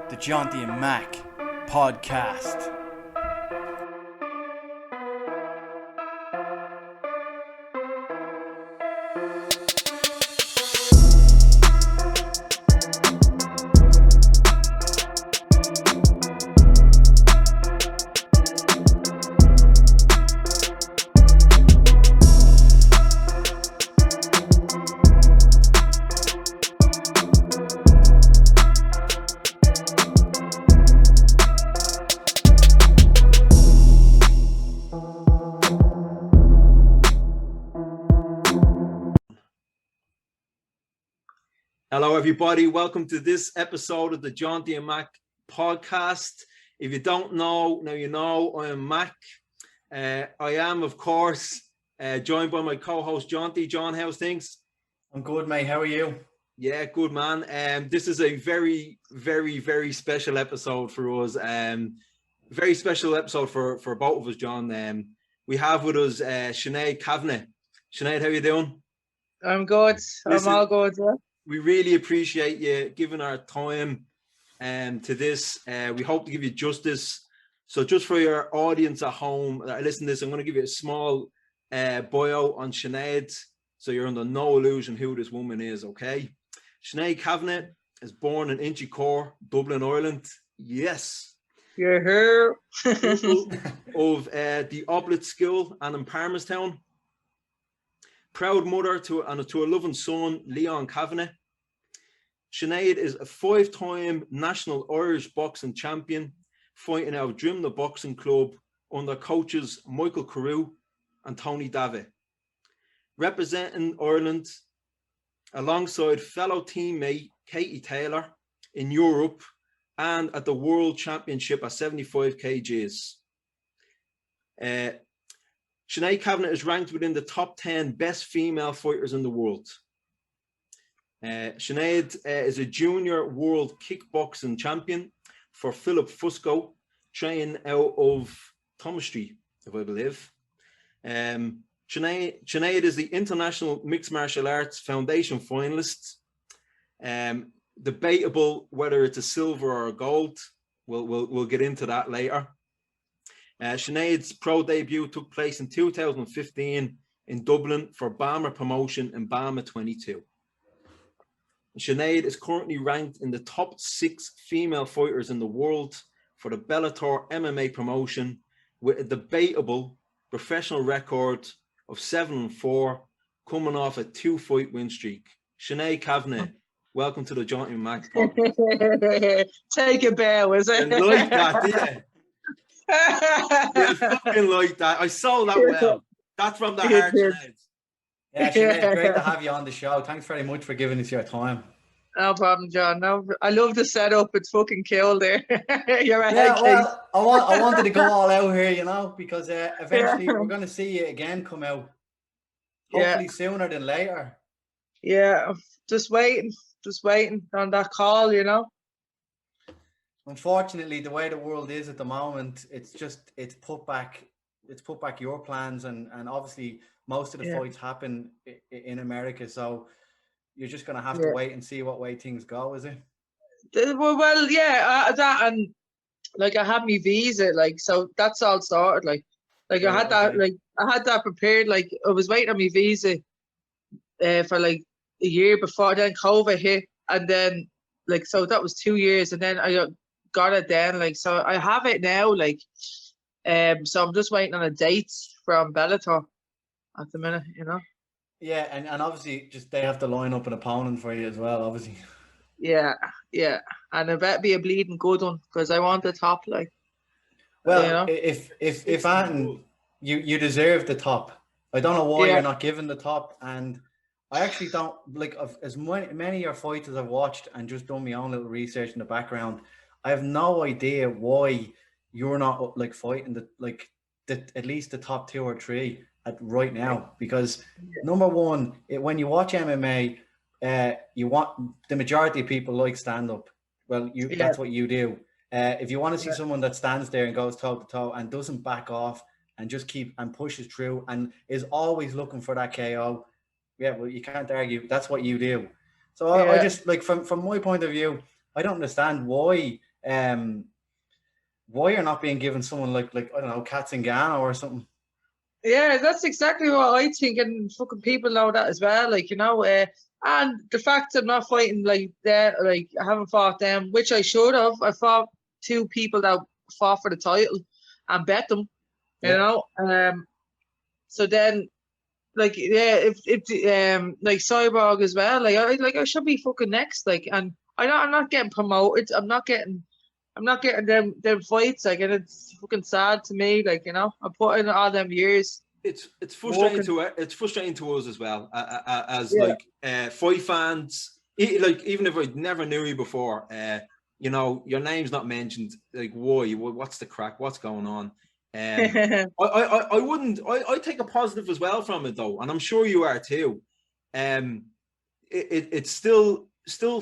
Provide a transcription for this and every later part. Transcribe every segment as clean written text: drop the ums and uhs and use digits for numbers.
the Jonty and Mac podcast. Hello, everybody. Welcome to this episode of the Jonty and Mac podcast. If you don't know, now you know, I am Mac. I am, of course, joined by my co-host, Jonty. John, how's things? I'm good, mate. How are you? Yeah, good, man. This is a very, very, very special episode for us. Very special episode for both of us, John. We have with us Sinead Kavanagh. Sinead, how you doing? I'm good. I'm all good, yeah. We really appreciate you giving our time to this. We hope to give you justice. So just for your audience at home that listen to this, I'm going to give you a small bio on Sinead, so you're under no illusion who this woman is, okay? Sinead Kavanagh is born in Inchicore, Dublin, Ireland. Yes. You're here. Of the Oblets school and in Palmerstown. Proud mother to a loving son, Leon Kavanagh. Sinead is a 5-time national Irish boxing champion, fighting out of Drimnagh Boxing Club under coaches Michael Carruth and Tony Davitt. Representing Ireland alongside fellow teammate Katie Taylor in Europe and at the World Championship at 75 kgs. Sinead Kavanagh is ranked within the top 10 best female fighters in the world. Sinead is a junior World Kickboxing Champion for Filippo Fusco, training out of Meath Street, if I believe. Sinead is the International Mixed Martial Arts Foundation finalist. Debatable whether it's a silver or a gold. We'll get into that later. Sinead's pro debut took place in 2015 in Dublin for BAMMA promotion in BAMMA 22. Sinead is currently ranked in the top 6 female fighters in the world for the Bellator MMA promotion with a debatable professional record of 7-4, coming off a 2-fight win streak. Sinead Kavanagh, welcome to the Jonty and Mac podcast. Take a bow, is it? And like that, yeah. Yeah, fucking like that. I saw that well. That's from the heart, Sinead. Yeah, Sinead, great to have you on the show. Thanks very much for giving us your time. No problem, John. No, I love the setup. It's fucking cool there. You're a Yeah, head well, I wanted to go all out here, you know, because eventually we're going to see you again come out. Hopefully sooner than later. Yeah, just waiting on that call, you know. Unfortunately, the way the world is at the moment, it's put back your plans, and obviously most of the fights happen in America, so you're just gonna have to wait and see what way things go, is it? Well, yeah, that, and like I had my visa, like, so that's all sorted, like I had that, like I had that prepared, like I was waiting on my visa for like a year before, then COVID hit, and then like, so that was 2 years, and then I got it then, like, so I have it now, like, so I'm just waiting on a date from Bellator at the minute, you know. Yeah, and obviously just they have to line up an opponent for you as well, obviously. Yeah, and I bet be a bleeding good one, because I want the top, like. Well, you know? if Anton, you deserve the top. I don't know why you're not given the top, and I actually don't, like, as many of your fights as I've watched and just done my own little research in the background, I have no idea why you're not like fighting at least the top 2 or 3 right now, because number one, when you watch MMA, you want the majority of people like stand up. Well, that's what you do. If you want to see someone that stands there and goes toe to toe and doesn't back off and just pushes through and is always looking for that KO, well, you can't argue. That's what you do. So I just, like, from my point of view, I don't understand why why you're not being given someone like I don't know, Katzengano or something. Yeah, that's exactly what I think, and fucking people know that as well. Like, you know, and the fact I'm not fighting like that, like I haven't fought them, which I should have. I fought 2 people that fought for the title and bet them, you know. So then, like, yeah, if like Cyborg as well, I should be fucking next, like, and I'm not getting promoted. I'm not getting them fights, like, and it's fucking sad to me, like, you know. I put in all them years. It's frustrating to us as well, as like fight fans. Like, even if I never knew you before, you know, your name's not mentioned. Like, why? What's the crack? What's going on? I take a positive as well from it, though, and I'm sure you are too. It's still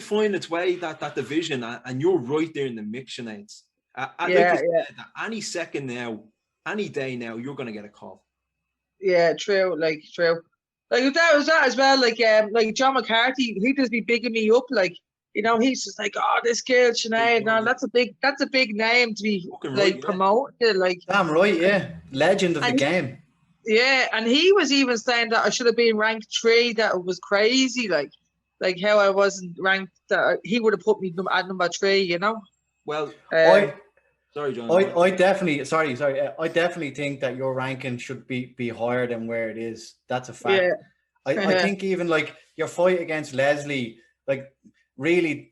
finding its way, that division, and you're right there in the mix, Sinead. Any second now, any day now, you're going to get a call. Yeah, true. Like that was that as well. Like John McCarthy, he just be bigging me up. Like, you know, he's just like, oh, this girl Sinead. No, that's a big name to be promoted. Like, damn right, yeah, legend of the game. Yeah, and he was even saying that I should have been ranked 3. That it was crazy. Like how I wasn't ranked. That he would have put me at number 3. You know. Well, sorry, John. I definitely I definitely think that your ranking should be higher than where it is. That's a fact. Yeah. I think even like your fight against Leslie, like, really,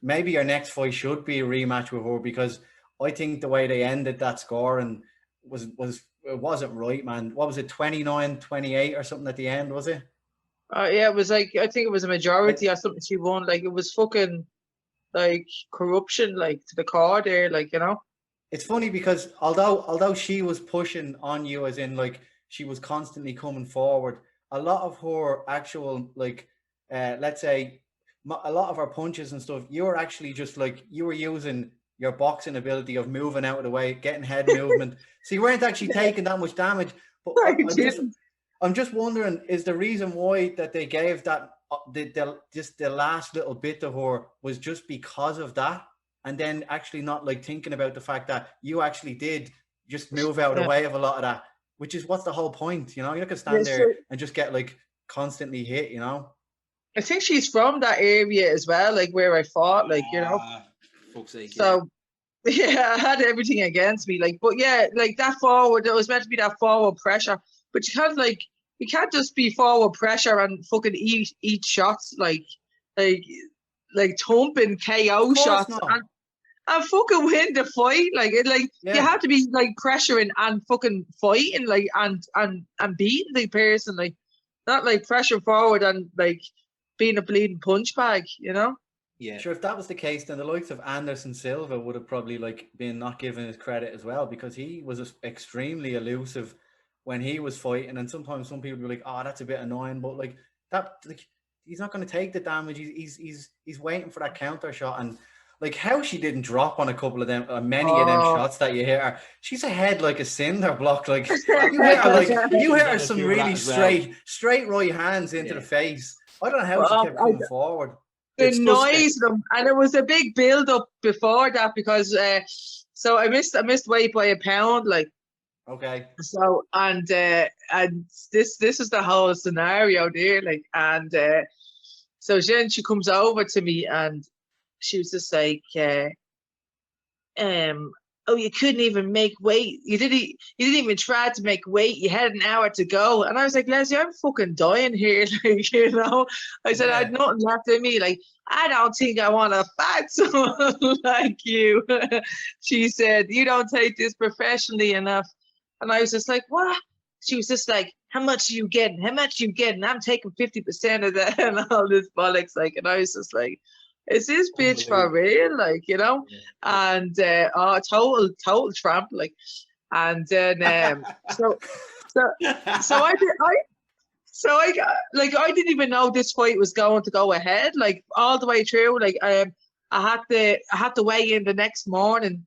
maybe your next fight should be a rematch with her, because I think the way they ended that scoring was it wasn't right, man. What was it, 29-28 or something at the end, was it? Yeah, it was like, I think it was a majority or something she won. Like, it was fucking like corruption, like, to the core there, like, you know. It's funny because although she was pushing on you, as in like she was constantly coming forward, a lot of her actual, like, let's say, a lot of her punches and stuff, you were actually just like, you were using your boxing ability of moving out of the way, getting head movement. So you weren't actually taking that much damage. But I'm just wondering, is the reason why that they gave that the last little bit of her was just because of that, and then actually not like thinking about the fact that you actually did just move out of the way of a lot of that, which is what's the whole point, you know? You're not gonna stand there and just get like constantly hit, you know. I think she's from that area as well, like where I fought, like, you know. Fuck's sake, so yeah, I had everything against me, like, but yeah, like that forward, it was meant to be that forward pressure, but you can't just be forward pressure and fucking eat shots like thumping KO shots and fucking win the fight. Like, you have to be like pressuring and fucking fighting, like, and beating the person, like, not like pressure forward and like being a bleeding punch bag, you know. Yeah, sure. If that was the case, then the likes of Anderson Silva would have probably like been not given his credit as well, because he was extremely elusive when he was fighting, and sometimes some people were like, "Oh, that's a bit annoying," but like that, like, he's not going to take the damage. He's waiting for that counter shot, and like how she didn't drop on a couple of them, many of them shots that you hit her. She's ahead like a cinder block. Like, you hit her some really straight right hands into the face. I don't know how she kept coming forward. The noise them, and it was a big build up before that, because so I missed weight by a pound, like. Okay. So and this is the whole scenario there, like, and so then she comes over to me and she was just like, oh, you couldn't even make weight. You didn't even try to make weight. You had an hour to go. And I was like, Leslie, I'm fucking dying here. Like, you know, I said, I had nothing left in me. Like, I don't think I want to fight someone like you. She said, you don't take this professionally enough. And I was just like, what? She was just like, how much are you getting? How much are you getting? I'm taking 50% of that and all this bollocks. Like, and I was just like, is this bitch for real? Like, you know? And total tramp, like. And then so I didn't even know this fight was going to go ahead, like, all the way through. Like, I had to weigh in the next morning,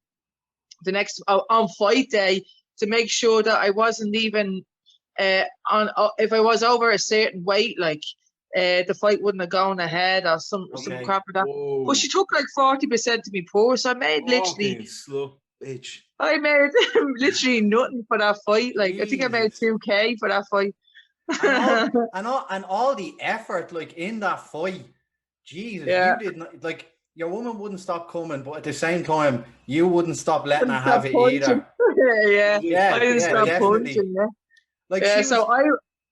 on fight day, to make sure that I wasn't even on, if I was over a certain weight, like, the fight wouldn't have gone ahead or some crap like that. Whoa. But she took like 40% of me purse. So I made literally. Slow bitch. I made literally nothing for that fight. Like I think I made 2K for that fight. and all the effort like in that fight. Jesus, you did not like. Your woman wouldn't stop coming, but at the same time, you wouldn't stop letting her have it either. yeah. I didn't stop punching. Yeah. Like so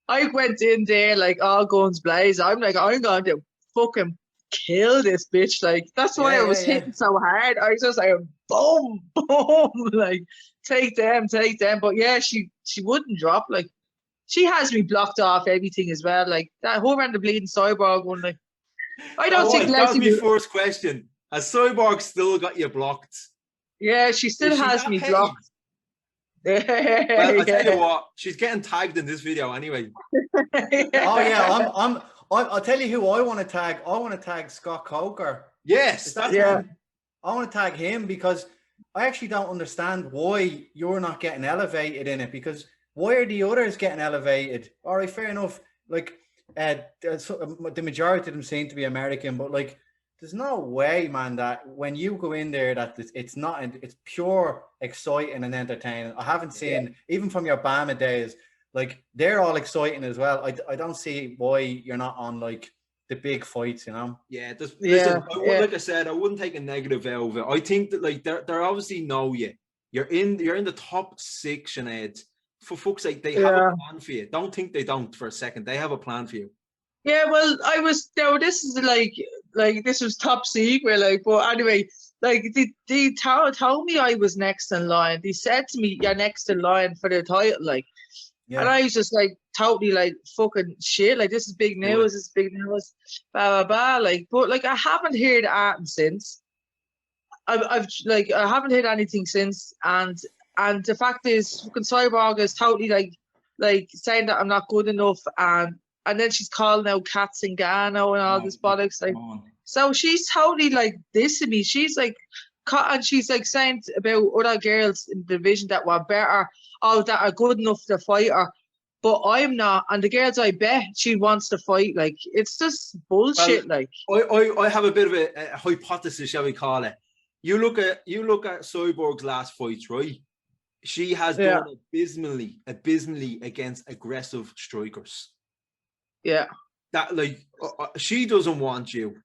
I went in there like all guns blazing. I'm like, I'm going to fucking kill this bitch. Like that's why I was hitting so hard. I was just like, boom, boom, like take them. But yeah, she wouldn't drop. Like she has me blocked off everything as well. Like that whole and the bleeding cyborg one. Like I don't think Leslie. That was my first question. Has Cyborg still got you blocked? Yeah, she still has me blocked. Well, I tell you what, she's getting tagged in this video anyway. Oh yeah, I'll tell you who I want to tag. I want to tag Scott Coker. Yes, I want to tag him because I actually don't understand why you're not getting elevated in it. Because why are the others getting elevated? All right, fair enough. Like. The majority of them seem to be American, but like there's no way, man, that when you go in there that it's pure exciting and entertaining. I haven't seen even from your BAMMA days, like they're all exciting as well. I don't see why you're not on like the big fights, you know. Listen, like I said, I wouldn't take a negative out of it. I think that like they're obviously know you. You're in the top 6, Sinead. For fuck's sake, they have a plan for you. Don't think they don't for a second. They have a plan for you. Yeah, well, this is like this was top secret, like, but anyway, like they told me I was next in line. They said to me, you're next in line for the title, like, and I was just like totally like fucking shit, like this is big news, this is big news, blah blah blah, like, but like I haven't heard anything since. I haven't heard anything since, and the fact is, fucking Cyborg is totally like saying that I'm not good enough, and then she's calling out Kat Zingano and all this bollocks. Like, so she's totally like dissing me. She's like, and she's like saying about other girls in the division that were better, that are good enough to fight her, but I'm not. And the girls I bet she wants to fight. Like, it's just bullshit. Well, like, I have a bit of a hypothesis, shall we call it? You look at Cyborg's last fights, right? She has done abysmally against aggressive strikers. Yeah, that like she doesn't want you.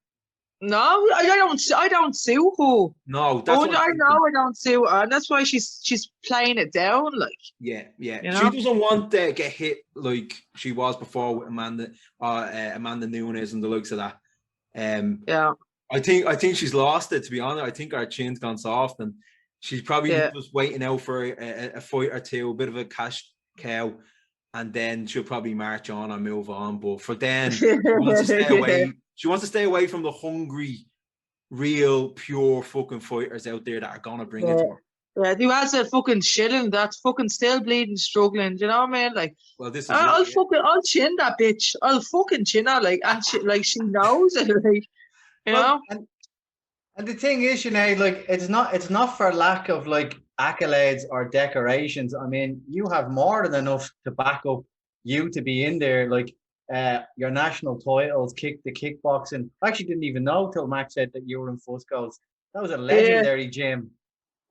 No, I don't sue her. No, that's what I know I don't sue her, and that's why she's playing it down. Like, yeah. You know? She doesn't want to get hit like she was before with Amanda Nunes and the likes of that. Yeah. I think she's lost it, to be honest. I think her chin's gone soft, and she's probably just waiting out for a fight or two, a bit of a cash cow, and then she'll probably march on and move on. But for then, she wants to stay away. She wants to stay away from the hungry, real, pure fucking fighters out there that are gonna bring it to her. Yeah, you has that fucking shilling that's fucking still bleeding, struggling. Do you know what I mean? Like, well, this is I'll chin that bitch. I'll fucking chin her, like, and she knows it, like, you know. And the thing is, Sinead, like, it's not for lack of like accolades or decorations. I mean, you have more than enough to back up you to be in there, like. Your national titles, the kickboxing. I actually didn't even know till Max said that you were in Fusco's. That was a legendary gym.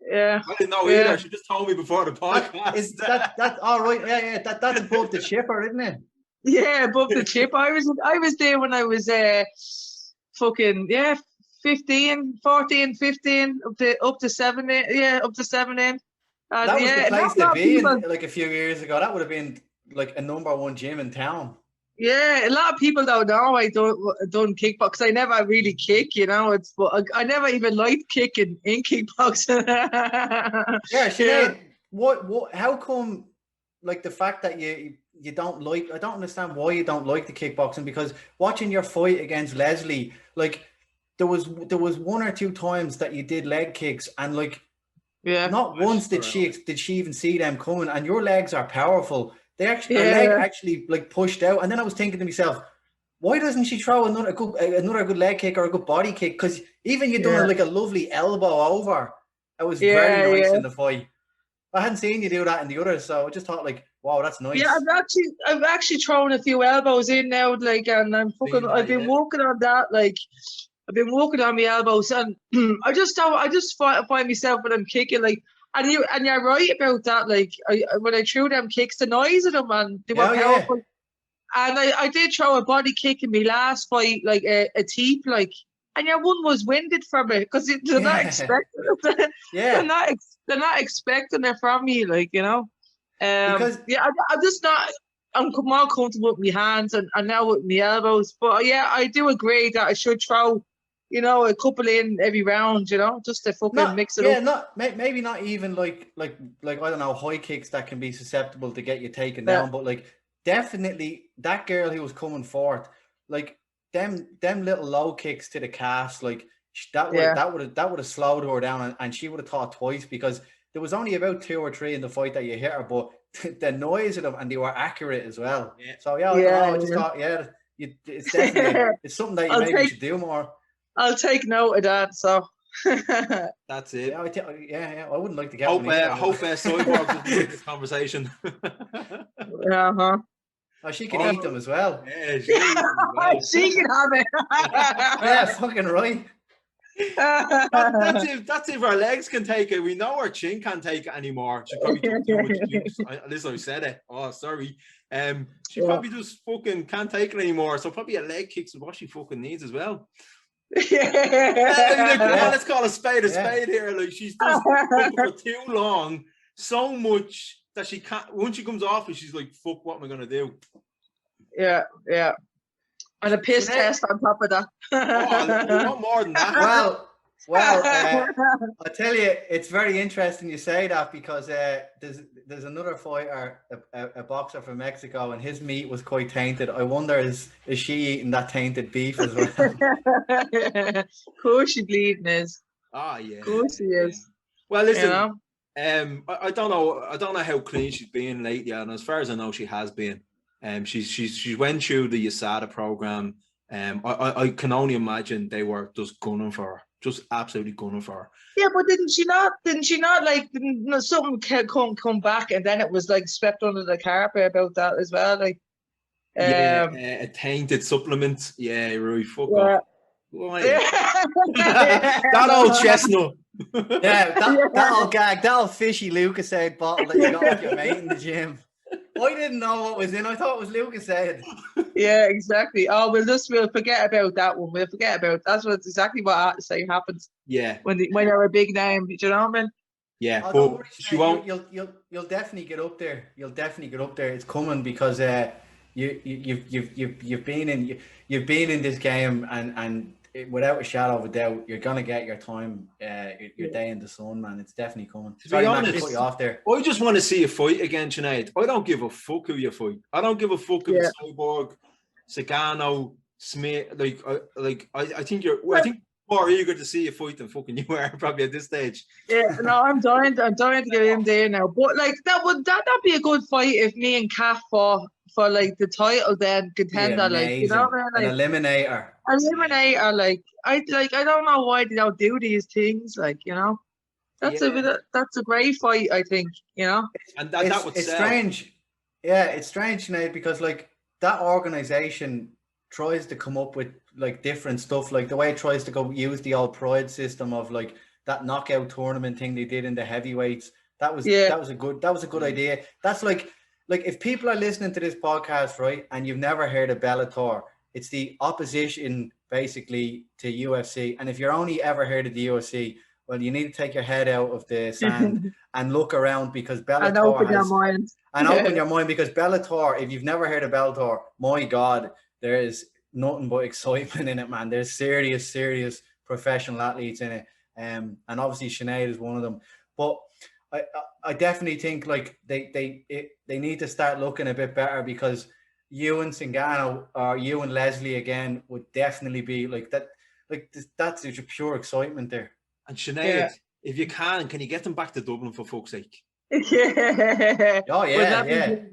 Yeah, I didn't know either. She just told me before the podcast. Is that all right? Yeah. That's above the chipper, isn't it? Yeah, above the chip. I was there when I was 14, 15, up to 17. Yeah, up to 17. That was the place to be in, like a few years ago. That would have been like a #1 gym in town. Yeah, a lot of people don't know I done kickbox. I never really kick, you know. I never even liked kicking in kickboxing. Yeah, Sinead, what? How come? Like the fact that you don't like? I don't understand why you don't like the kickboxing, because watching your fight against Leslie, like there was 1 or 2 times that you did leg kicks, and like not once did she even see them coming. And your legs are powerful. Her leg actually like pushed out, and then I was thinking to myself, why doesn't she throw another good leg kick or a good body kick? Because even you done like a lovely elbow over. It was very nice in the fight. I hadn't seen you do that in the others, so I just thought, like, Wow, that's nice. Yeah, I've actually thrown a few elbows in now, like, and I've been working on that, like, I've been working on my elbows, and I just find myself when I'm kicking, like, and you're right about that, like, when I threw them kicks, the noise of them, and they were powerful. And I did throw a body kick in my last fight, like a teep, like, and your one was winded from it because they're not expecting it. They're not expecting it from me, like, you know. Because I'm just not. I'm more comfortable with my hands and now with my elbows. But yeah, I do agree that I should throw, you know, a couple in every round, you know, just to fucking mix it up. Maybe not even like I don't know, high kicks that can be susceptible to get you taken down, but like definitely that girl who was coming forth, like them little low kicks to the calves, like that would have slowed her down, and she would have thought twice, because there was only about 2 or 3 in the fight that you hit her, but the noise of them, and they were accurate as well. Yeah. So I just thought, it's definitely it's something that you maybe should do more. I'll take note of that. So that's it. Yeah, I wouldn't like to get hope Cyborg doesn't take this conversation. Uh-huh. Oh, she can eat them as well. Yeah, she can have it. Yeah, fucking right. That's if our legs can take it. We know our chin can't take it anymore. She probably took too much juice. Listen, I said it. Oh, sorry. She probably just fucking can't take it anymore. So probably a leg kicks is what she fucking needs as well. Let's call a spade here. Like, she's just for too long, so much that she can't. Once she comes off it, she's like, "Fuck, what am I gonna do?" Yeah. And a piss test on top of that. You want more than that? Well, I tell you, it's very interesting you say that, because there's another fighter, a boxer from Mexico, and his meat was quite tainted. I wonder, is she eating that tainted beef as well? Of course she bleeding is. Oh yeah. Of course she is. Well, listen, I don't know how clean she's been lately, and as far as I know, she has been. She went through the USADA program. I can only imagine they were just gunning for her, just absolutely gunning for her. Yeah, but didn't she not like something come back, and then it was like swept under the carpet about that as well, like a tainted supplement. Yeah, right. Fuck off. That old chestnut. Yeah, that old gag, that old fishy Lucasade bottle that you got off your mate in the gym. I didn't know what was in. I thought it was Lucasade. Yeah, exactly. Oh, we'll forget about that one. We'll forget about that's exactly what I say happens. Yeah. When they're a big name, do you know what I mean? Yeah, but she won't. You'll definitely get up there. You'll definitely get up there. It's coming, because you've been in this game, and without a shadow of a doubt, you're gonna get your time, your day in the sun, man. It's definitely coming. To be honest, put you off there. I just want to see a fight again, Sinead. I don't give a fuck who you fight. I don't give a fuck if it's Cyborg, Sagano, Smith. I think I think more eager to see a fight than fucking you are probably at this stage. Yeah, no, I'm dying to get in there now. But like that'd be a good fight if me and Kath fought for like the title, then contender, like, you know, like an eliminator. Like I don't know why they don't do these things, like, you know. That's a great fight, I think, you know. And that would it's sell. Strange. Yeah, it's strange, Sinead, because like that organization tries to come up with like different stuff, like the way it tries to go use the old Pride system of like that knockout tournament thing they did in the heavyweights. That was a good idea. That's like if people are listening to this podcast, right, and you've never heard of Bellator, it's the opposition basically to UFC. And if you're only ever heard of the UFC, well, you need to take your head out of the sand and look around, because Bellator and open your mind. And open your mind, because Bellator, if you've never heard of Bellator, my God, there is nothing but excitement in it, man. There's serious professional athletes in it. And obviously Sinead is one of them. But I definitely think like they need to start looking a bit better, because you and Singano or you and Leslie again would definitely be like that. Like that's just pure excitement there. And Sinead, if you can you get them back to Dublin for fuck's sake? Yeah. Oh yeah, that'd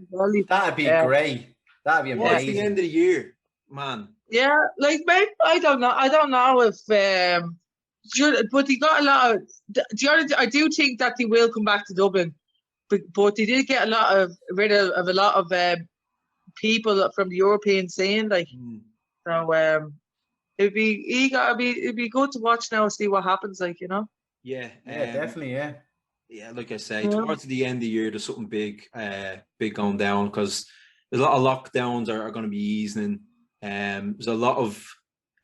be great. That'd be amazing. What's the end of the year, man? Yeah, like maybe I don't know if but they got a lot of. I do think that they will come back to Dublin, but they did get rid of a lot of people from the European scene, like. So it'd be good to watch now and see what happens, like, you know. Yeah, definitely, yeah. Yeah, like I say, towards the end of the year, there's something big going down, because there's a lot of lockdowns are going to be easing. There's a lot of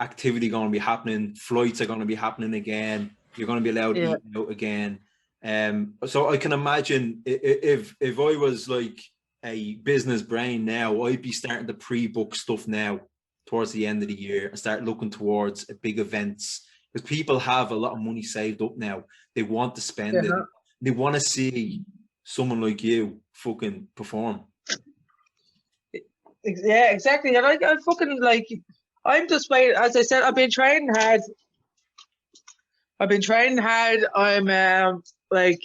activity going to be happening. Flights are going to be happening again. You're going to be allowed to eat out again. So I can imagine if I was like a business brain now, I'd be starting to pre-book stuff now towards the end of the year and start looking towards big events, because people have a lot of money saved up now. They want to spend it. They want to see someone like you fucking perform. Yeah, exactly. And I fucking, like, I'm just waiting. As I said, I've been training hard. I'm like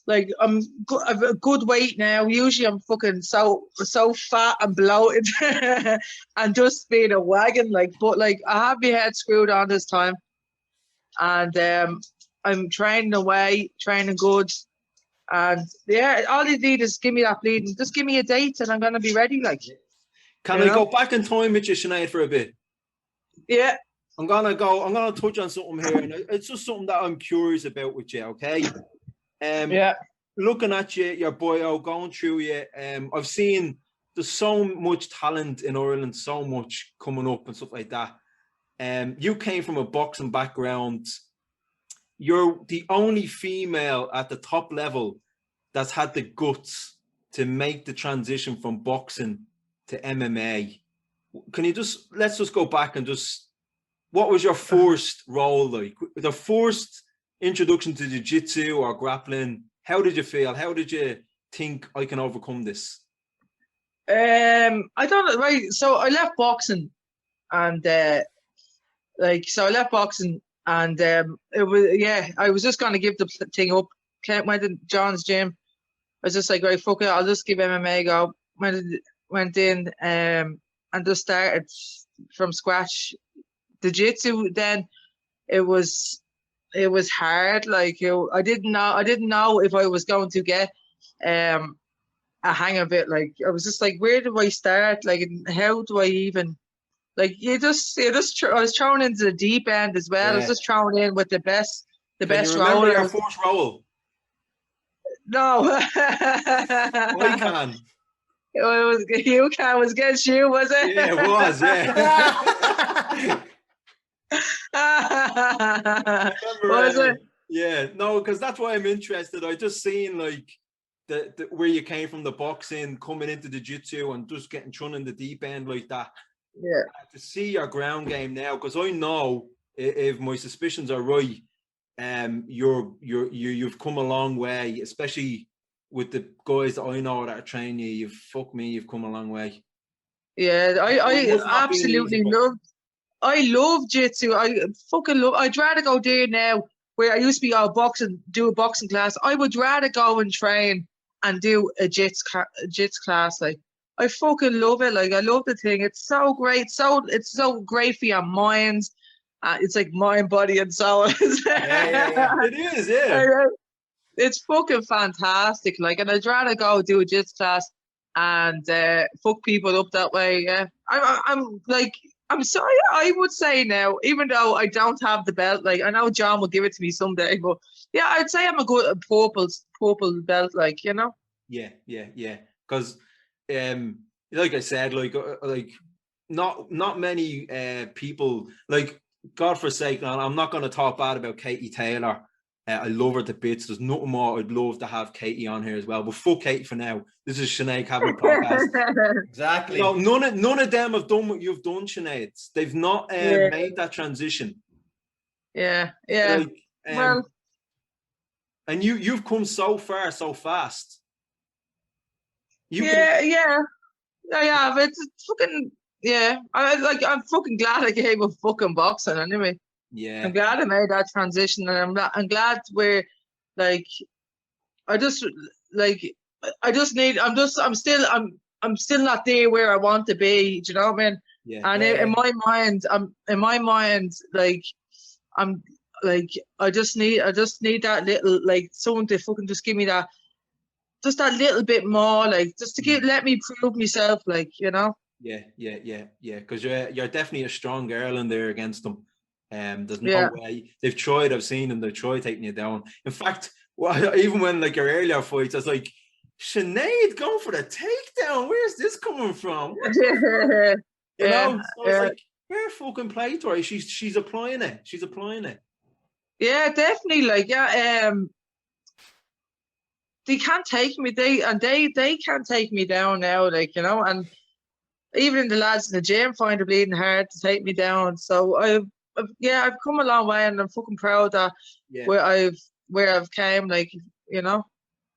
I'm I've a good weight now. Usually I'm fucking so fat and bloated and just being a wagon, like, but like I have my head screwed on this time, and I'm training away, training good, and yeah, all you need is give me that bleeding. Just give me a date and I'm gonna be ready, like. Can I go back in time with you, Sinead, for a bit? Yeah. I'm gonna touch on something here, and it's just something that I'm curious about with you, okay? Looking at you, your bio, going through you, I've seen there's so much talent in Ireland, so much coming up and stuff like that. You came from a boxing background. You're the only female at the top level that's had the guts to make the transition from boxing to MMA. Can you let's just go back and what was your first role like? The first introduction to jiu-jitsu or grappling, how did you feel? How did you think I can overcome this? I don't know, right? So I left boxing, and it was, I was just going to give the thing up. Went to John's gym. I was just like, right, fuck it, I'll just give MMA a go. Went in and just started from scratch. The jiu-jitsu, then it was hard. Like, I didn't know if I was going to get a hang of it. Like, I was just like, where do I start? Like, how do I even, like, I was thrown into the deep end as well. I was just thrown in with the best roller. Your first roll? No. I can. It was against you, was it? Yeah, it was, yeah. Was it? Yeah, no, because that's why I'm interested. I just seen like the where you came from, the boxing, coming into the jiu-jitsu and just getting thrown in the deep end like that. Yeah. To see your ground game now, because I know if my suspicions are right, you've come a long way, especially with the guys that I know that are training you. You've come a long way. Yeah, I absolutely love. I love jiu-jitsu. I fucking love. I'd rather go there now, where I used to be do a boxing class. I would rather go and train and do a jiu-jitsu class. Like, I fucking love it. Like, I love the thing. It's so great. It's so great for your mind. It's like mind, body, and soul. Yeah. It is, yeah. It's fucking fantastic. Like, and I'd rather go do a jiu-jitsu class and fuck people up that way. Yeah, I'm sorry. I would say now, even though I don't have the belt, like, I know John will give it to me someday, but yeah, I'd say I'm a good purple belt, like, you know. Yeah. Because, like I said, like not many people, like, God forsake, I'm not going to talk bad about Katie Taylor. I love her to bits. There's nothing more I'd love to have Katie on here as well. But fuck Katie for now. This is Sinead having a podcast. Exactly. No, none of them have done what you've done, Sinead. They've not made that transition. Yeah. Like, Well, and you've come so far so fast. Yeah. I have. It's fucking, yeah. I'm fucking glad I gave up fucking boxing anyway. Yeah. I'm glad I made that transition, and I'm glad we're like, I'm still not there where I want to be. Do you know what I mean? Yeah. And in my mind, like, I'm like, I just need that little, like, someone to fucking just give me that just that little bit more, like, just to let me prove myself, like, you know. Yeah. Because you're definitely a strong girl in there against them. There's no way they've tried. I've seen them. They've tried taking you down. In fact, well, even when like your earlier fights, I was like, Sinead going for the takedown. Where's this coming from? You know, so it's like, fair fucking play to her. She's applying it. She's applying it. Yeah, definitely. Like, they can't take me. They can't take me down now. Like, you know, and even the lads in the gym find it bleeding hard to take me down. So I've come a long way, and I'm fucking proud that where I've came. Like, you know.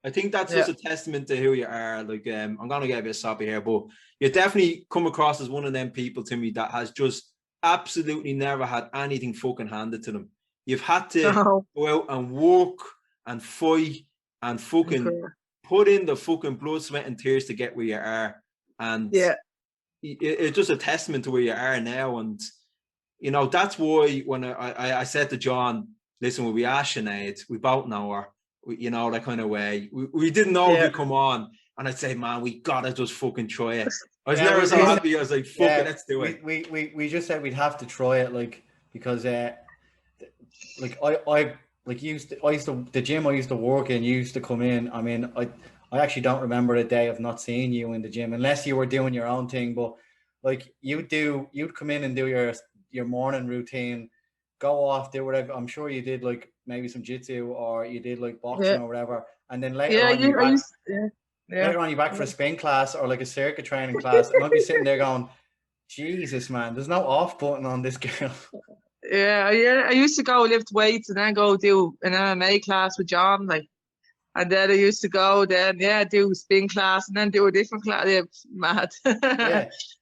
I think that's just a testament to who you are. Like, I'm gonna get a bit soppy here, but you definitely come across as one of them people to me that has just absolutely never had anything fucking handed to them. You've had to go out and work and fight and fucking put in the fucking blood, sweat, and tears to get where you are. And it's just a testament to where you are now. And you know, that's why when I said to John, listen, when we asked Sinead, we both know her. You know, that kind of way. We didn't know if he'd come on, and I'd say, man, we gotta just fucking try it. I was never so happy. I was like, fuck it, let's do it. We just said we'd have to try it, like, because like I used to the gym I used to work in, you used to come in. I mean, I actually don't remember a day of not seeing you in the gym unless you were doing your own thing. But like you'd come in and do your morning routine, go off, do whatever. I'm sure you did like maybe some jitsu or you did like boxing or whatever, and then later on you're back for a spin class or like a circuit training class, and I'd be sitting there going, Jesus, man, there's no off button on this girl. Yeah. I used to go lift weights and then go do an MMA class with John, like, and then I used to go do spin class and then do a different class. Yeah, mad.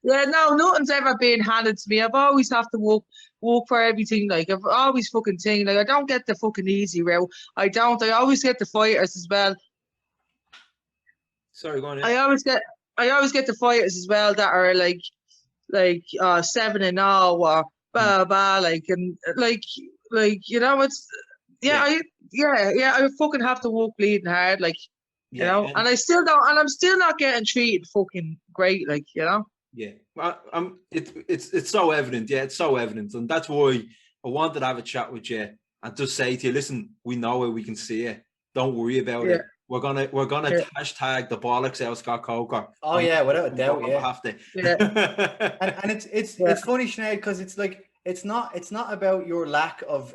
No, nothing's ever been handed to me. I've always have to walk for everything. Like, I've always fucking thing. Like, I don't get the fucking easy route. I always get the fighters as well. Sorry, go on. Yeah. I always get the fighters as well that are like 7-0 or like, and like you know, it's I fucking have to walk bleeding hard, like, you know, and I'm still not getting treated fucking great, like, you know. Yeah, it's so evident. Yeah, it's so evident, and that's why I wanted to have a chat with you and just say to you, listen, we know it, we can see it. Don't worry about it. We're gonna hashtag the bollocks out Scott Coker. Oh yeah, without a doubt. Yeah, have to. and it's funny, Sinead, because it's like it's not about your lack of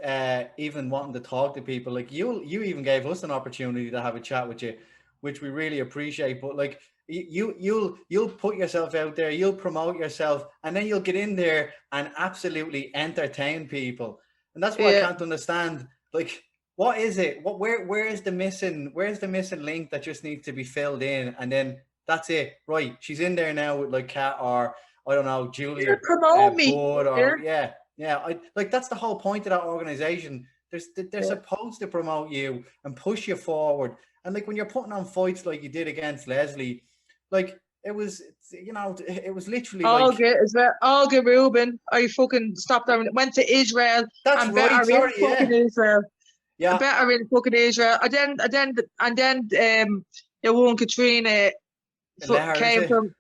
even wanting to talk to people. Like you even gave us an opportunity to have a chat with you, which we really appreciate. But like you'll put yourself out there, you'll promote yourself, and then you'll get in there and absolutely entertain people. And that's what I can't understand. Like, what is it? Where is the missing link that just needs to be filled in? And then that's it. Right. She's in there now with like Kat or I don't know, Julia. Promote me. I like that's the whole point of that organization. They're supposed to promote you and push you forward. And like when you're putting on fights like you did against Leslie, like it was, you know, it was literally Olga Rubin. I fucking stopped there and went to Israel. That's and right. Sorry, Israel. Yeah. Better in fucking Israel. And then the one Katrina came from.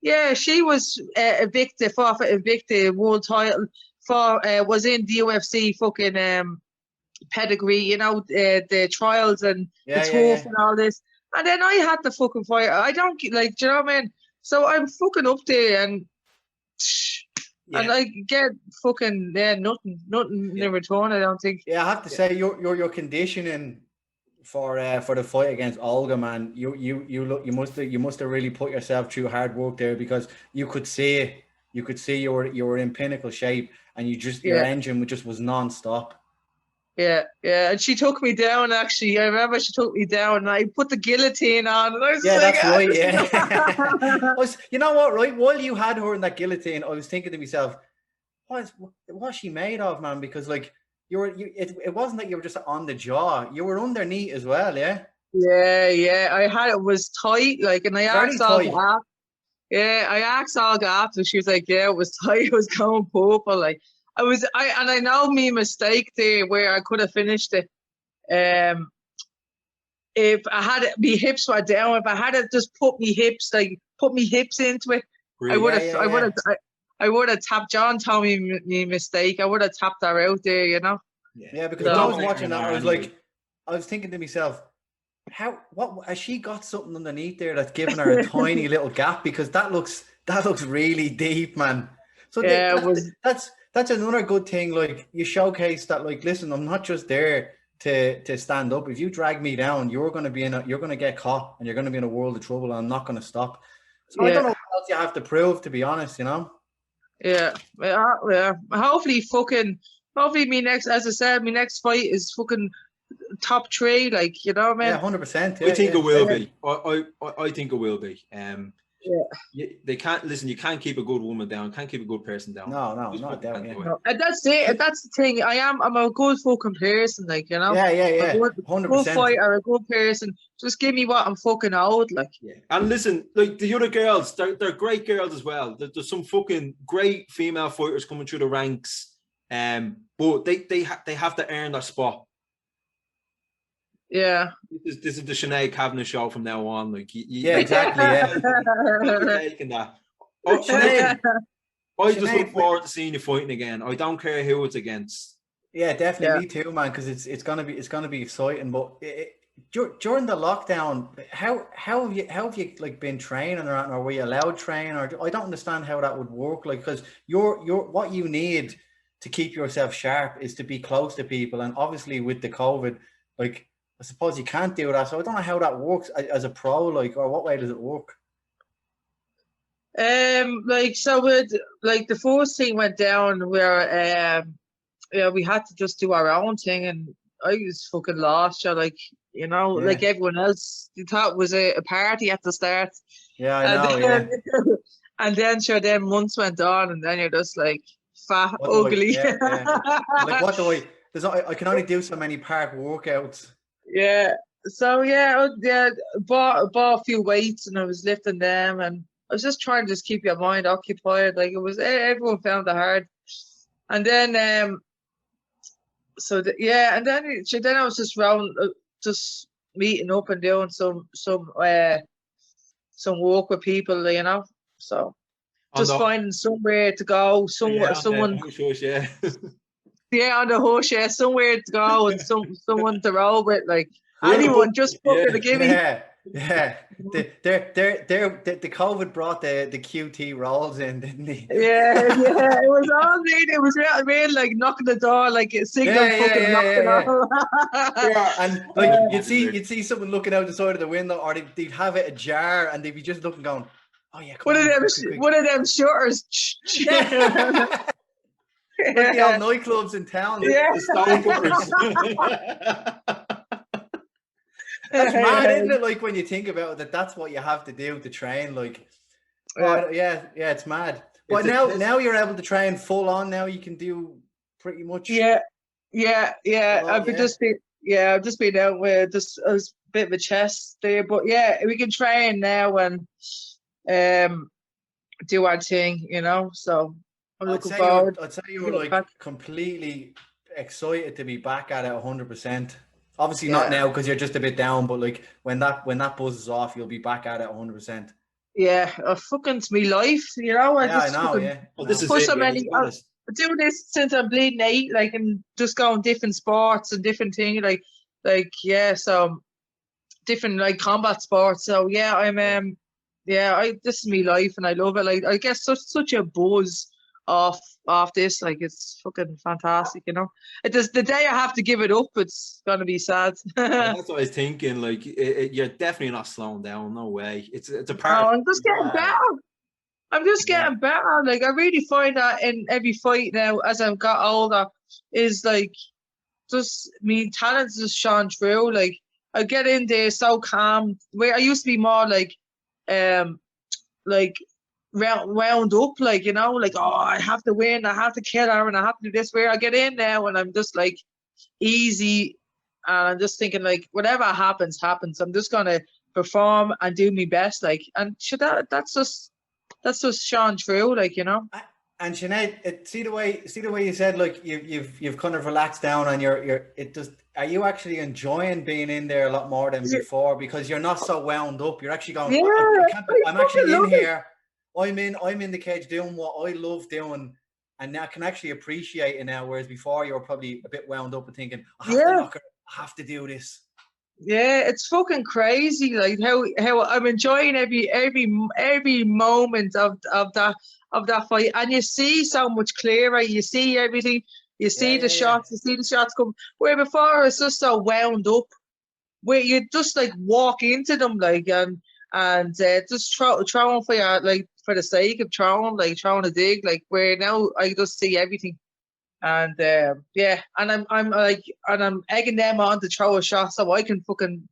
Yeah, she was forfeit Invicta world title was in the UFC fucking pedigree, you know, the trials and the turf and all this. And then I had to fucking fight. I don't like, do you know what I mean? So I'm fucking up there and I get fucking nothing in return, I don't think. Yeah, I have to say your conditioning for the fight against Olga, man, you must have really put yourself through hard work there, because you could see it. You could see you were in pinnacle shape, and your engine just was non-stop. Yeah, and she took me down, actually. I remember she took me down and I put the guillotine on. And I was that's right, yeah. You know what, right? While you had her in that guillotine, I was thinking to myself, what's she made of, man? Because like it wasn't that you were just on the jaw, you were underneath as well, yeah? Yeah. It was tight, like, and I asked Olga. Yeah, I asked Olga after, she was like, yeah, it was tight, it was going purple, like. I know me mistake there where I could have finished it. if I had me hips were down, if I had to just put me hips into it, Really? I would have tapped. John told me mistake. I would have tapped her out there, you know. Yeah, because when I was watching that, I was thinking to myself, what has she got something underneath there that's giving her a tiny little gap? Because that looks really deep, man. So yeah, that's another good thing. Like, you showcase that, like, listen, I'm not just there to stand up. If you drag me down, you're going to get caught, and you're going to be in a world of trouble, and I'm not going to stop. So I don't know what else you have to prove, to be honest, you know. Yeah. Hopefully me next, as I said, my next fight is fucking top 3, like, you know what I mean? Yeah, 100%. I think it will be. I think it will be. They can't listen. You can't keep a good woman down. Can't keep a good person down. No, not down. Yeah. No. And that's it. That's the thing. I'm a good fucking person, like, you know. Yeah. 100%. Good fighter, a good person. Just give me what I'm fucking owed, like. Yeah. And listen, like, the other girls, they're great girls as well. There's some fucking great female fighters coming through the ranks. But they have to earn their spot. Yeah. This is the Sinead Kavanagh show from now on. Like, yeah, exactly. Yeah. Taking that. Sinead, I just look forward to seeing you fighting again. I don't care who it's against. Yeah, definitely. Me too, man. Because it's gonna be exciting. But during the lockdown, how have you like been training, or were you allowed training? Or I don't understand how that would work. Like, because you're what you need to keep yourself sharp is to be close to people, and obviously with the COVID, like, I suppose you can't do that. So I don't know how that works as a pro, like, or what way does it work? Like, so with, like, the first thing went down where we had to just do our own thing, and I was fucking lost, like, you know, like everyone else. You thought it was a party at the start. Yeah, I know. And then sure, then months went on, and then you're just like fat, ugly. Like, what do I can only do so many park workouts. Yeah. So bought a few weights, and I was lifting them, and I was just trying to just keep your mind occupied. Like, it was, everyone found it hard. And then and then I was just just meeting up and doing some work with people, you know. So just finding somewhere to go, someone on the horse, somewhere to go, and someone to roll with, like, anyone, just fucking to give me. Yeah. The COVID brought the QT rolls in, didn't he? Yeah. It was all neat. It was real, like, knocking the door, like a signal And like, you'd see someone looking out the side of the window, or they'd have it ajar, and they'd be just looking, going, "Oh yeah, one of them shutters." Like the old nightclubs in town. The stone cutters. That's mad, isn't it? Like, when you think about it, that's what you have to do to train. Like, it's mad. But now you're able to train full on. Now you can do pretty much. I've just been out with just a bit of a chest there, but we can train now and do our thing, you know. So I'm looking forward. I'd say you were like completely excited to be back at it 100%. Obviously not now, because you're just a bit down, but like, when that buzzes off, you'll be back at it 100%. Yeah, fucking, it's my life, you know. I know. Well, this is it. I'm doing this since I'm bleeding 8, like, and just going different sports and different things, so different, like, combat sports. So this is my life, and I love it. Like, I guess such a buzz off this, like, it's fucking fantastic, you know. It is the day I have to give it up, it's gonna be sad. That's what I was thinking. Like, you're definitely not slowing down. No way. It's a part. No, I'm just getting better. Getting better. Like, I really find that in every fight now, as I've got older, is like, just me talents just shone through. Like, I get in there so calm. Where I used to be more like wound up, like, you know, like, oh, I have to win, I have to kill her, and I have to do this. Where I get in now, and I'm just like easy, and I'm just thinking, like, whatever happens. I'm just gonna perform and do my best, like, and that's just shone through, like, you know. And Sinead, see the way you said, like you've kind of relaxed down and are you actually enjoying being in there a lot more than before because you're not so wound up? You're actually going, I'm actually in here. I'm in the cage doing what I love doing, and I can actually appreciate it now. Whereas before you were probably a bit wound up and thinking, I have to do this. Yeah, it's fucking crazy, like how I'm enjoying every moment of that fight, and you see so much clearer. You see everything. You see the shots. You see the shots come. Where before it's just so wound up, where you just like walk into them like and just throwing for your like for the sake of throwing a dig. Like where now I just see everything. And and I'm egging them on to throw a shot so I can fucking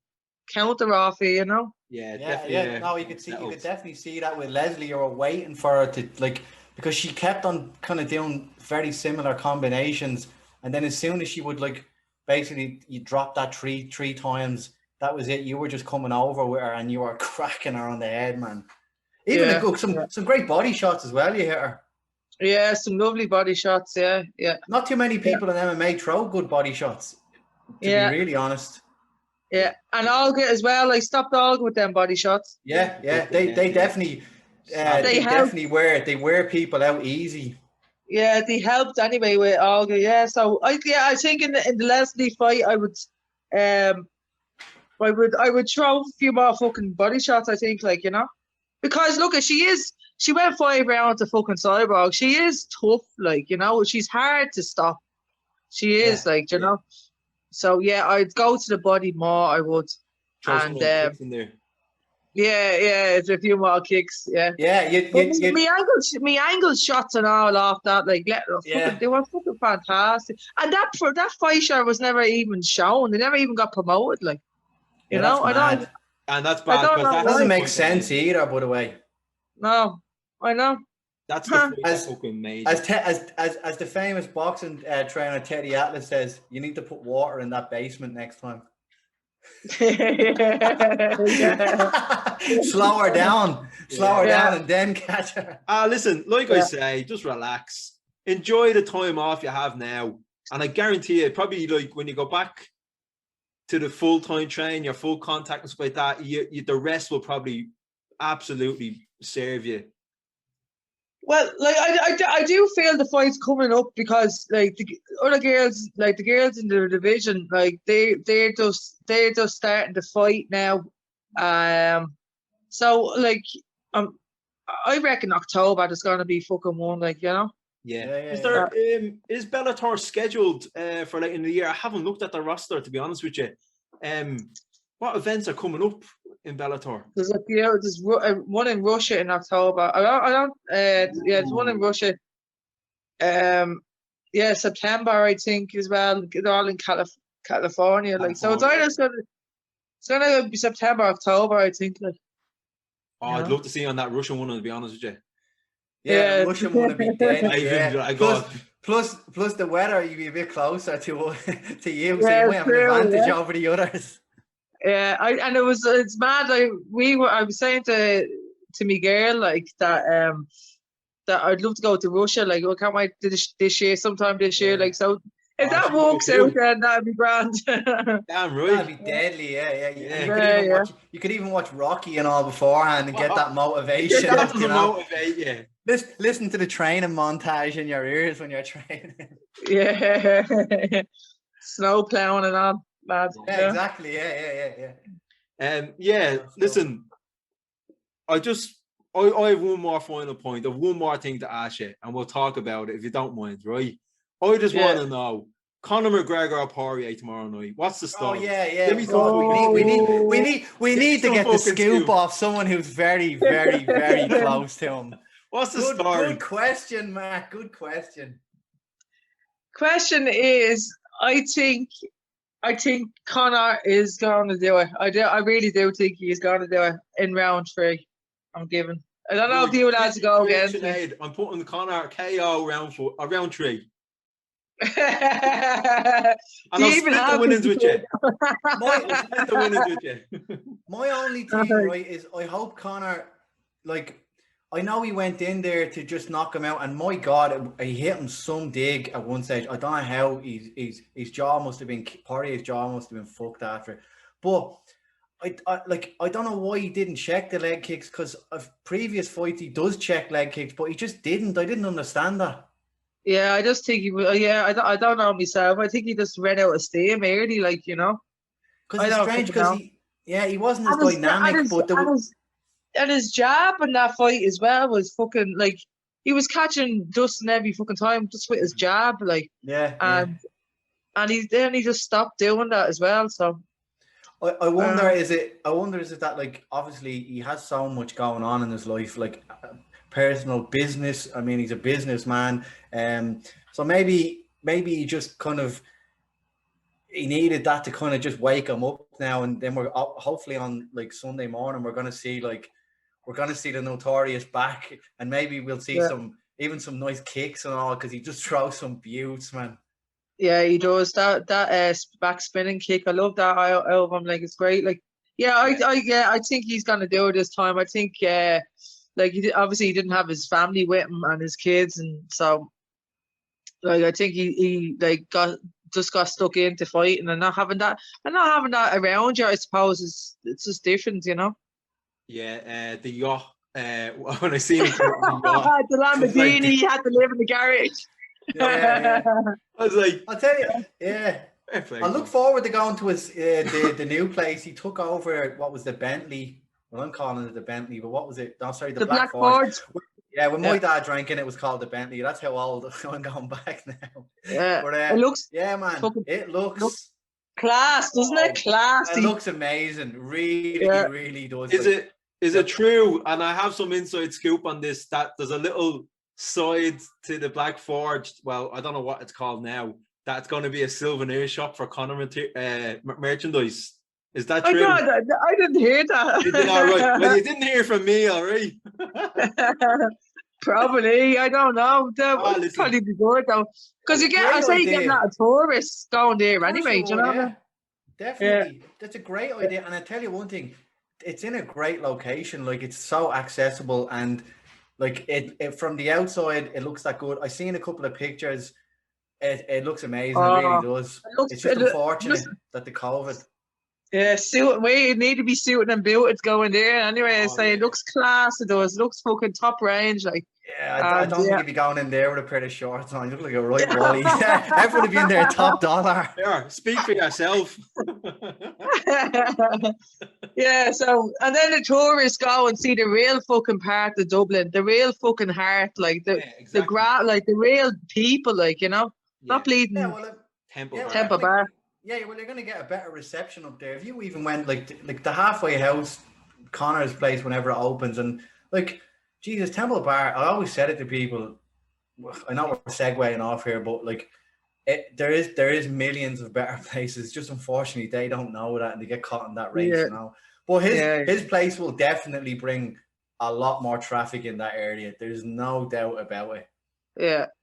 counter off it, you know. Yeah, definitely. No, you could definitely see that with Leslie. You were waiting for her to like, because she kept on kind of doing very similar combinations, and then as soon as she would like basically you drop that three times, that was it. You were just coming over with her and you were cracking her on the head, man. Even some great body shots as well. You hit her. Yeah, some lovely body shots. Yeah. Not too many people in MMA throw good body shots, to be really honest. Yeah, and Olga as well. I stopped Olga with them body shots. Yeah. They definitely they wear people out easy. Yeah, they helped anyway with Olga. Yeah, so I think in the Leslie fight I would throw a few more fucking body shots. I think, like, you know, because look, she went 5 rounds of fucking Cyborg. She is tough, like, you know. She's hard to stop. She is, like, you know. So yeah, I'd go to the body more. I would. And kicks in there. It's a few more kicks. Yeah. Me angle shots and all off that. Like, they were fucking fantastic. And that fight show was never even shown. They never even got promoted. Like, you know, I don't. And that's bad because that doesn't make sense either. By the way. No, I know. That's the fucking major. As the famous boxing trainer Teddy Atlas says, you need to put water in that basement next time. Slow her down, and then catch her. Listen, like I say, just relax, enjoy the time off you have now, and I guarantee you, probably like when you go back to the full-time train, your full contact and stuff like that, the rest will probably absolutely serve you. Well, like I do feel the fight's coming up because like the other girls, like the girls in the division, like they're just starting to fight now. So like I reckon October there's gonna be fucking one, like, you know. Yeah. Is Bellator scheduled for late in the year? I haven't looked at the roster, to be honest with you. What events are coming up in Bellator? There's one in Russia in October. There's one in Russia. September I think as well. They're all in California. Like, so it's gonna be September, October, I think. Like, I'd love to see you on that Russian one, to be honest with you. Yeah, Russian one would be dead. Plus the weather, you'd be a bit closer to you, so you might have an advantage over the others. Yeah, it's mad. I was saying to me girl like that that I'd love to go to Russia. Like, I can't wait this year, sometime this year. Like, so if that works out, then that'd be grand. Damn right, that'd be deadly. Yeah. You could even watch Rocky and all beforehand and get that motivation. That doesn't motivate you. Listen to the training montage in your ears when you're training. Yeah, snow plowing and all. Mad. Yeah, exactly. Yeah. Listen, I have one more final point. I have one more thing to ask you, and we'll talk about it if you don't mind, right? I just want to know, Conor McGregor or Poirier tomorrow night. What's the story? We need to get the scoop off someone who's very, very, very close to him. What's the story? Good question, Mark. Good question. Question is, I think Conor is going to do it. I really do think he's going to do it in round 3. I'm giving. I don't know if you lads go again. Sinead, I'm putting Conor KO round 3. And I'll split the winnings with you. My only thing, right, is I hope Conor, like, I know he went in there to just knock him out, and my God, he hit him some dig at one stage. I don't know how his jaw must have been, part of his jaw must have been fucked after it. But I don't know why he didn't check the leg kicks, because of previous fights he does check leg kicks, but he just didn't. I didn't understand that. Yeah, I just think I don't know myself. I think he just ran out of steam early, like, you know. Because it's strange, because he wasn't as dynamic, but and his jab in that fight as well was fucking, like, he was catching Dustin every fucking time just with his jab, like. And he just stopped doing that as well. So I wonder, is it that, like, obviously he has so much going on in his life, like personal business. I mean, he's a businessman, so maybe he just kind of, he needed that to kind of just wake him up now. And then we're hopefully on like Sunday morning, we're going to see the Notorious back, and maybe we'll see some nice kicks and all, because he just throws some buttes, man. Yeah, he does that back spinning kick. I love that out of him. Like, it's great. Like, I think he's gonna do it this time. I think like, obviously he didn't have his family with him and his kids, and so, like, I think he like got stuck into fighting, and not having that around you, I suppose, it's just different, you know. Yeah, the yacht. When I seen him, the Lamborghini, he had to live in the garage. Yeah. I was like, I'll tell you, yeah. I look forward to going to his the new place. He took over, what was the Bentley? Well, I'm calling it the Bentley, but what was it? No, sorry, the Black Forge. Yeah, when my dad drank in, it was called the Bentley. That's how old I'm going back now. Yeah, but, it looks. Yeah, man, it looks class, doesn't it? Classy. It looks amazing. Really does. Is it true? And I have some inside scoop on this, that there's a little side to the Black Forge. Well, I don't know what it's called now. That's going to be a souvenir shop for Conor merchandise. Is that true? I didn't hear that. You did all right. Well, you didn't hear from me, all right? Probably. I don't know. That would probably be good, though. Because you get a lot of tourists going there anyway, do you know? Yeah. Definitely. Yeah. That's a great idea. And I tell you one thing, it's in a great location. Like, it's so accessible, and like it from the outside, it looks that good. I seen a couple of pictures. It looks amazing. It really does. It's just unfortunate that the COVID. Yeah, we need to be suited and booted going there. Anyway, it looks class. It does. It looks fucking top range. Like, yeah, I don't think you'd be going in there with a pair of shorts on. You look like a right wally. Everyone would be in there top dollar. Yeah, speak for yourself. Yeah, so, and then the tourists go and see the real fucking part of Dublin, the real fucking heart, like the like the real people, like, you know, not bleeding. Yeah, well, Temple Bar. Yeah, well, you're going to get a better reception up there. If you even went like the halfway house, Connor's place, whenever it opens, and like, Jesus, Temple Bar, I always said it to people. I know we're segueing off here, but like, there is millions of better places. Just unfortunately, they don't know that, and they get caught in that race, you know. But his place will definitely bring a lot more traffic in that area. There's no doubt about it.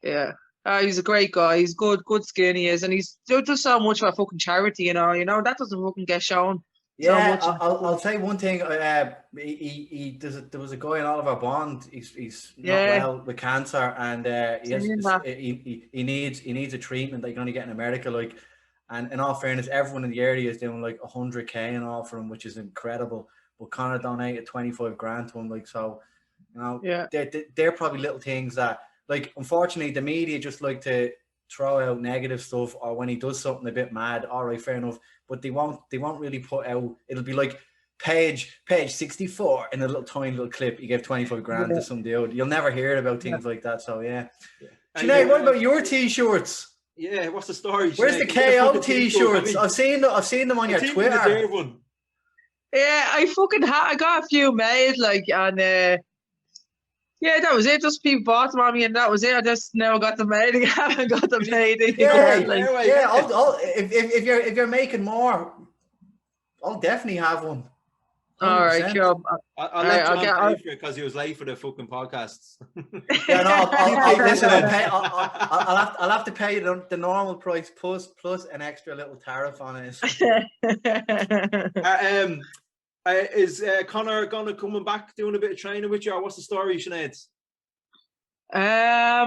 Yeah. He's a great guy. He's good skin he is, and he's does so much for fucking charity, you know. That doesn't fucking get shown. Yeah, so I'll say one thing. There was a guy in Oliver Bond. He's not well with cancer, and he needs a treatment that you can only get in America. Like, and in all fairness, everyone in the area is doing like 100K and all for him, which is incredible. But Conor donated 25 grand to him, like, so. You know, they're probably little things that, like, unfortunately, the media just like to throw out negative stuff, or when he does something a bit mad, all right, fair enough. But they won't really put out, it'll be like page 64 in a tiny little clip. You gave 25 grand to some dude. You'll never hear about things like that. So Sinead, what about your t-shirts? Yeah, what's the story? Where's the KO t-shirts? I've seen them on your Twitter. Yeah, I got a few made, like, and yeah, that was it. Just people bought them on me, and that was it. I just never got them made. I haven't got them made. If you're making more, I'll definitely have one. 100%. All right, sure. I'll let John pay for it because he was late for the fucking podcasts. Yeah, no, I'll have to pay the normal price plus an extra little tariff on it. Is Conor gonna coming back doing a bit of training with you, or what's the story, Sinead? I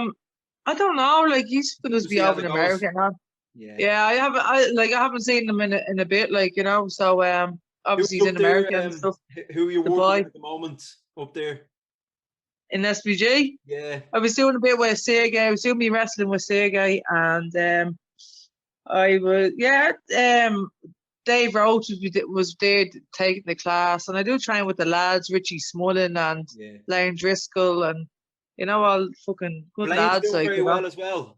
don't know. Like he's supposed to be over in America now. Yeah. I haven't seen him in a bit. Like so obviously he's in America and stuff. Who are you working with at the moment up there? In SBG? Yeah. I was doing a bit with Sergey. I was doing me wrestling with Sergey, and I was Dave Roach was there taking the class, and I do train with the lads, Richie Smullen and Lane Driscoll, and all fucking good lads. Doing very well as well.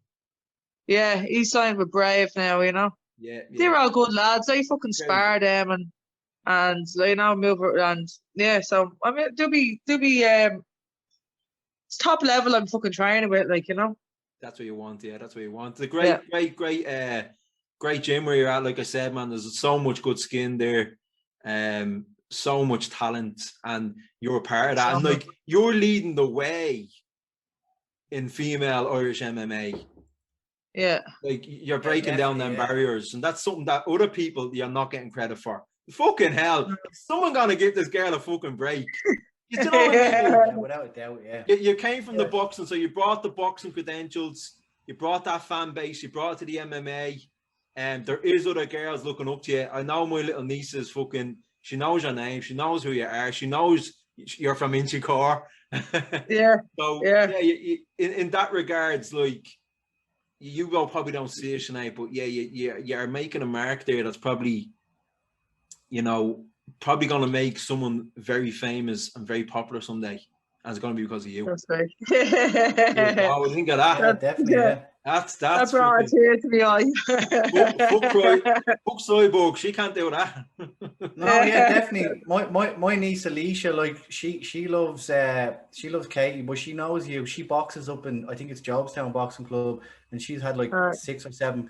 Yeah, he's signed with Brave now. Yeah. They're all good lads. I fucking spar them and move around. Yeah, so I mean, do be it's top level. I'm fucking training with, That's what you want. Yeah, that's what you want. The great gym where you're at. Like I said, man, there's so much good skin there, so much talent, and you're a part of that. And like you're leading the way in female Irish MMA. Yeah, like you're breaking down them barriers, and that's something that other people you're not getting credit for. Fucking hell, someone gonna give this girl a fucking break. You know what I mean? Yeah, without a doubt, yeah. You came from the boxing, so you brought the boxing credentials, you brought that fan base, you brought it to the MMA, and there is other girls looking up to you. I know my little niece is fucking, she knows your name, she knows who you are, she knows you're from Inchicore. Yeah. So you, in that regards, like you probably don't see it, Sinead, but you're making a mark there that's probably, probably going to make someone very famous and very popular someday. And it's going to be because of you. That's right. I would think of that. Yeah, definitely, yeah. That brought a tear to the eye. Fuck Cyborg, she can't do that. No, yeah, definitely. My niece Alicia, like she loves Katie, but she knows you. She boxes up in, I think it's Jobstown Boxing Club, and she's had like six or seven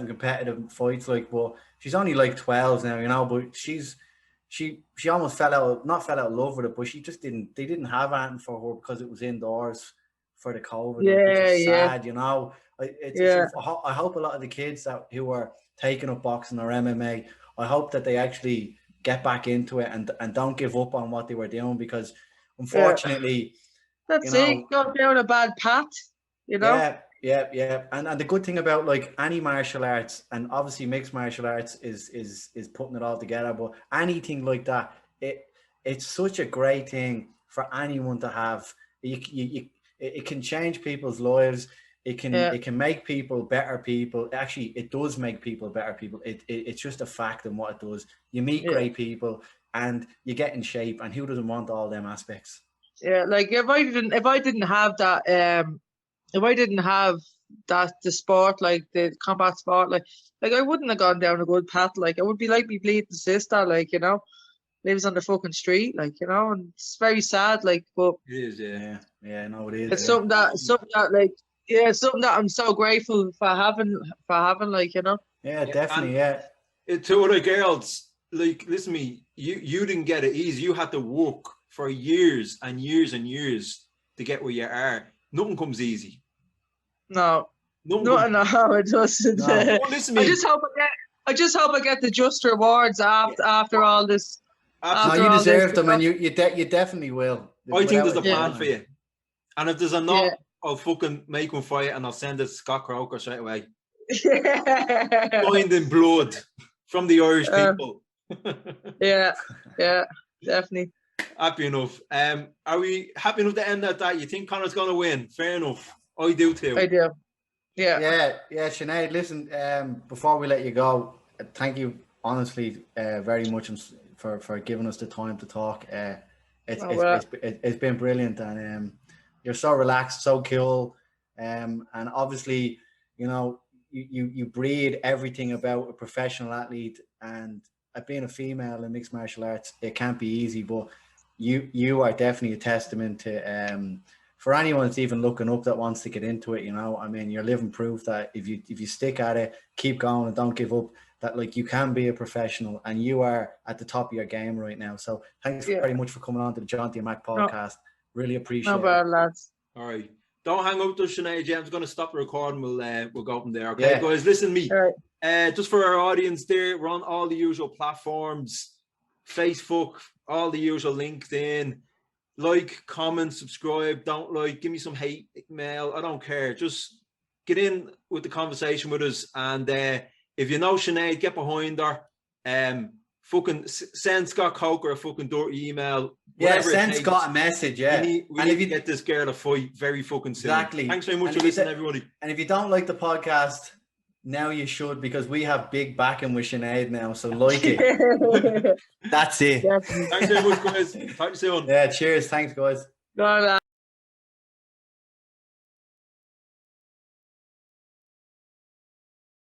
competitive fights. Like, but she's only like 12 now, but she almost not fell out of love with it, but they didn't have anything for her because it was indoors for the COVID. Which is sad, I hope a lot of the kids who are taking up boxing or MMA, I hope that they actually get back into it and don't give up on what they were doing, because unfortunately, that's it. Go down a bad path, Yeah. And the good thing about like any martial arts, and obviously mixed martial arts is putting it all together, but anything like that, it's such a great thing for anyone to have. It can change people's lives. It can make people better people. Actually, it does make people better people. It's just a fact in what it does. You meet great people and you get in shape, and who doesn't want all them aspects? Yeah, like if I didn't have that, if I didn't have that, the sport, like the combat sport, like I wouldn't have gone down a good path. Like I would be like my bleeding sister, lives on the fucking street, and it's very sad, but it is, no, it is. It's something that I'm so grateful for having, Yeah, definitely, To other girls, like, listen to me, you didn't get it easy. You had to work for years and years and years to get where you are. Nothing comes easy. No, it doesn't. No. Listen to me. I just hope I get the just rewards after all this. No, you deserve them, and you definitely will. I think there's a plan for you, and if there's a knock, I'll fucking make one for you, and I'll send it to Scott Croker straight away. Signed in blood from the Irish people. yeah, definitely. Happy enough. Are we happy enough to end at that? You think Conor's going to win? Fair enough. I do too. I do. Yeah. Sinead, listen, before we let you go, thank you honestly very much for giving us the time to talk. It's been brilliant, and you're so relaxed, so cool, and obviously, you breed everything about a professional athlete, and being a female in mixed martial arts, it can't be easy, but you are definitely a testament to for anyone that's even looking up that wants to get into it. You're living proof that if you stick at it, keep going and don't give up, that like you can be a professional, and you are at the top of your game right now. So thanks very much for coming on to the Jonty and Mac podcast. Really appreciate it. No bad, lads. All right. Don't hang up to Sinead. James going to stop the recording. We'll go from there. Okay, guys, listen to me. Right. Just for our audience there, we're on all the usual platforms: Facebook, all the usual, LinkedIn. Like, comment, subscribe. Don't like, give me some hate mail. I don't care. Just get in with the conversation with us. And if you know Sinead, get behind her. Fucking send Scott Coker a fucking dirty email. Yeah, send Scott a message. Yeah, we need to get this girl a fight very fucking soon. Exactly. Thanks very much for listening, everybody. And if you don't like the podcast, now you should, because we have big backing with Sinead now. So like it. That's it. Thanks very much, guys. Talk to you soon. Yeah, cheers. Thanks, guys. Go on,